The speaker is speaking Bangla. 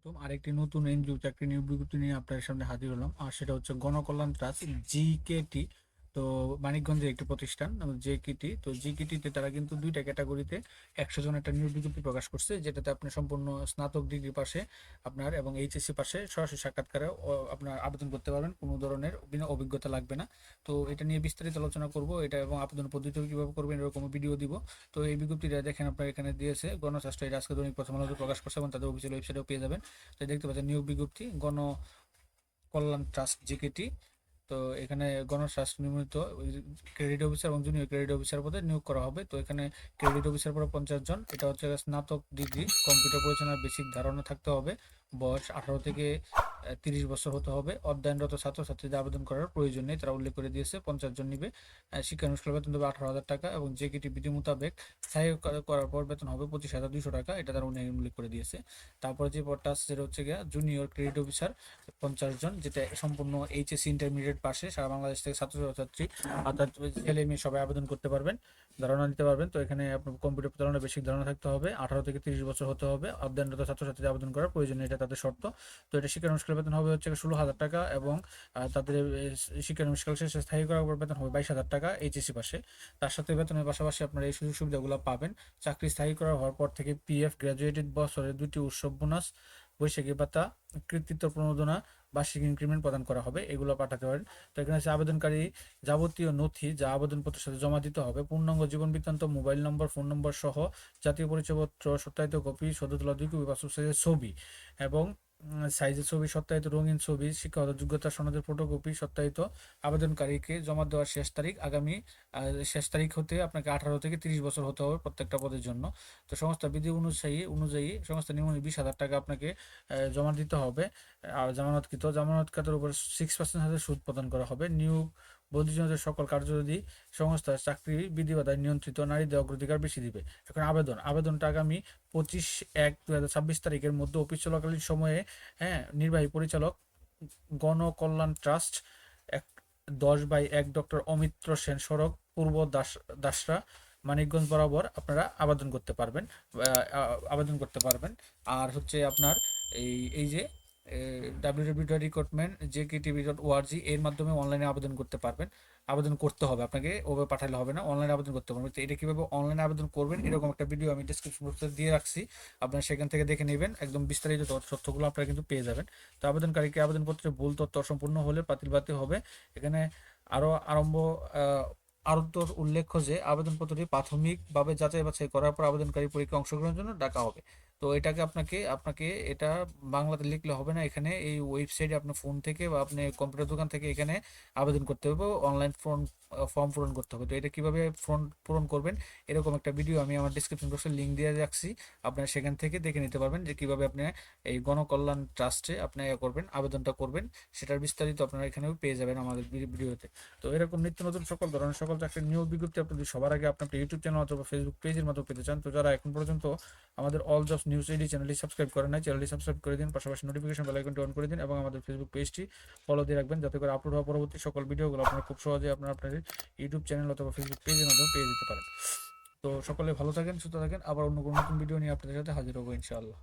প্রথম আরেকটি নতুন এনজিও চাকরি নিয়োগ বিজ্ঞপ্তি নিয়ে আপনাদের সামনে হাজির হলাম, আর সেটা হচ্ছে গণকল্যাণ ট্রাস্ট জিকেটি। তো মানিকগঞ্জের একটি প্রতিষ্ঠান জেকিটি। তো জিকেটিতে তারা কিন্তু দুইটা ক্যাটাগরিতে 100 জন একটা নিয়োগ বিজ্ঞপ্তি প্রকাশ করছে, যেটাতে আপনি সম্পূর্ণ স্নাতক ডিগ্রি পাশে আপনার এবং এইচএসসি পাশে সরাসরি সাক্ষাৎকারে আপনার আবেদন করতে পারবেন, কোনো ধরনের বিনা অভিজ্ঞতা লাগবে না। তো এটা নিয়ে বিস্তারিত আলোচনা করব, এটা এবং আবেদন পদ্ধতি কীভাবে করবেন এরকম ভিডিও দিব। তো এই বিজ্ঞপ্তিটা দেখেন আপনার এখানে দিয়েছে গণস্বাস্থ্য, এটা আজকে দৈনিক প্রথম আলোতে প্রকাশ করছে এবং তাদের অফিসিয়াল ওয়েবসাইটেও পেয়ে যাবেন। তো দেখতে পাচ্ছেন নিয়োগ বিজ্ঞপ্তি গণকল্যাণ ট্রাস্ট জিকেটি। তো এখানে গণস্বাস্থ্য নিয়মিত ক্রেডিট অফিসার এবং জুনিয়র ক্রেডিট অফিসার পদে নিয়োগ করা হবে। তো এখানে ক্রেডিট অফিসার পদে 50 জন, এটা হচ্ছে স্নাতক ডিগ্রি, কম্পিউটার পরিচালনার বেসিক ধারণা থাকতে হবে, বয়স 18 থেকে 30 বছর হতে হবে। অধ্যয়নরত ছাত্রছাত্রীদের আবেদন করার প্রয়োজন নেই, তারা উল্লেখ করে দিয়েছে 50 জন নিবে। শিক্ষানুষ্ঠান বেতন দেবে 18,000 টাকা এবং জেকেটি বিধি মোতাবেক স্থায়ী করার পর বেতন হবে 25,200 টাকা, এটা তারা উল্লেখ করে দিয়েছে। তারপরে যে পদটা আছে সেটা হচ্ছে গিয়া জুনিয়র ক্রেডিট অফিসার, 50 জন, যেটা সম্পূর্ণ এইচএসসি ইন্টারমিডিয়েট পাশে সারা বাংলাদেশ থেকে ছাত্রছাত্রী অর্থাৎ ছেলে মেয়ে সবাই আবেদন করতে পারবেন, ধারণা নিতে পারবেন। তো এখানে আপনার কম্পিউটার চালানোর বেসিক ধারণা থাকতে হবে, 18 থেকে 30 বছর হতে হবে, অধ্যয়নরত ছাত্রছাত্রীদের আবেদন করার প্রয়োজন নেই, এটা তাদের শর্ত। তো এটা শিক্ষানুষ্ঠান বেতন হবে হচ্ছে 16,000 টাকা এবং তাদের শিক্ষানুষ্ঠান শেষে স্থায়ী করার পর বেতন হবে 22,000 টাকা এইচএসসি পাশে। তার সাথে বেতনের পাশাপাশি আপনারা এই সুযোগ সুবিধাগুলো পাবেন। চাকরি স্থায়ী করা হওয়ার পর থেকে পিএফ, গ্র্যাজুয়েটেড বছরে 2টি উৎসব বোনাস, বৈশাখী ভাতা, কৃতিত্ব প্রণোদনা, বার্ষিক ইনক্রিমেন্ট প্রদান করা হবে, এগুলো পাঠাতে পারেন। তো এখানে হচ্ছে আবেদনকারী যাবতীয় নথি যা আবেদনপত্রের সাথে জমা দিতে হবে, পূর্ণাঙ্গ জীবন বৃত্তান্ত, মোবাইল নম্বর, ফোন নম্বর সহ জাতীয় পরিচয়পত্র সত্যায়িত কপি, সদ্য তোলা 2 কপি পাসপোর্ট সাইজের ছবি এবং সাইজের ছবি, সত্যায়িত রঙিন ছবি, শিক্ষাগত যোগ্যতা সনদের ফটোকপি সত্যায়িত আবেদনকারীকে জমা দেওয়ার শেষ তারিখ আগামী শেষ তারিখ হতে আপনাকে 18 থেকে 30 বছর হতে হবে প্রত্যেকটা পদের জন্য। তো সংস্থা বিধি অনুযায়ী সংস্থা নিম্নে 20,000 টাকা আপনাকে জমা দিতে হবে। আর জামানতকৃতের উপর 6% হারে সুদ প্রদান করা হবে। নিয়োগ বৈধজনদের সকল কার্যবিধি সংস্থার চাকরি বিধিবাধায় নিয়ন্ত্রিত নারীদের অগ্রাধিকার বেশি দিবে। এখন আবেদনটা আগামী 25/1/2026 তারিখের মধ্যে অফিস চলাকালীন সময়ে, হ্যাঁ, নির্বাহী পরিচালক, গণকল্যাণ ট্রাস্ট, 10/1 ডক্টর অমিত্র সেন সড়ক, পূর্ব দাসরা, মানিকগঞ্জ বরাবর আপনারা আবেদন করতে পারবেন। আর হচ্ছে আপনার এই যে www.recruitment.jktv.org এর মাধ্যমে অনলাইনে আবেদন করতে পারবেন। আবেদন করতে হবে আপনাকে, ওভাবে পাঠালে হবে না, অনলাইনে আবেদন করতে পারবেন। তো এটা কীভাবে অনলাইনে আবেদন করবেন এরকম একটা ভিডিও আমি ডিসক্রিপশন বক্সে দিয়ে রাখছি, আপনারা সেখান থেকে দেখে নেবেন, একদম বিস্তারিত তথ্যগুলো আপনারা কিন্তু পেয়ে যাবেন। তো আবেদনকারীকে আবেদনপত্রে ভুল তথ্য অসম্পূর্ণ হলে বাতিল হবে। এখানে আরও তো উল্লেখ্য যে আবেদনপত্রটি প্রাথমিকভাবে যাচাই বাছাই করার পর আবেদনকারী পরীক্ষা অংশগ্রহণের জন্য ডাকা হবে। তো এটাকে আপনাকে আপনাকে এটা বাংলাতে লিখলে হবে না, এখানে এই ওয়েবসাইটে আপনার ফোন থেকে বা আপনি কম্পিউটার দোকান থেকে এখানে আবেদন করতে হবে, অনলাইন ফর্ম পূরণ করতে হবে। তো এটা কিভাবে ফর্ম পূরণ করবেন এরকম একটা ভিডিও আমি আমার ডিসক্রিপশন বক্সে লিঙ্ক দিয়ে রাখছি, আপনারা সেখান থেকে দেখে নিতে পারবেন যে কিভাবে আপনি এই গণকল্যাণ ট্রাস্টে আপনি আবেদনটা করবেন, সেটার বিস্তারিত আপনারা এখানেও পেয়ে যাবেন আমাদের ভিডিওতে। তো এরকম নিত্য নতুন সকল ধরনের সকল চাকরির নিয়োগ বিজ্ঞপ্তি আপনি যদি সবার আগে আপনার ইউটিউব চ্যানেল অথবা ফেসবুক পেজের মতো পেতে চান, তো যারা এখন পর্যন্ত আমাদের অল জবস নিউজ এইডি চ্যানেলটি সাবস্ক্রাইব করেন নাই, চ্যানেলটি সাবস্ক্রাইব করে দিন, পাশাপাশি নোটিফিকেশন বেল আইকনটি অন করে দিন এবং আমাদের ফেসবুক পেজটি ফলো দিয়ে রাখবেন, যাতে করে আপলোড হওয়া পরবর্তী সকল ভিডিওগুলো আপনারা খুব সহজে আপনার ইউটিউব চ্যানেল অথবা ফেসবুক পেজের মাধ্যমে পেয়ে যেতে পারেন। তো সকলে ভালো থাকেন, সুস্থ থাকেন, আবার অন্য কোনো নতুন ভিডিও নিয়ে আপনাদের সাথে হাজির হবো ইনশাআল্লাহ।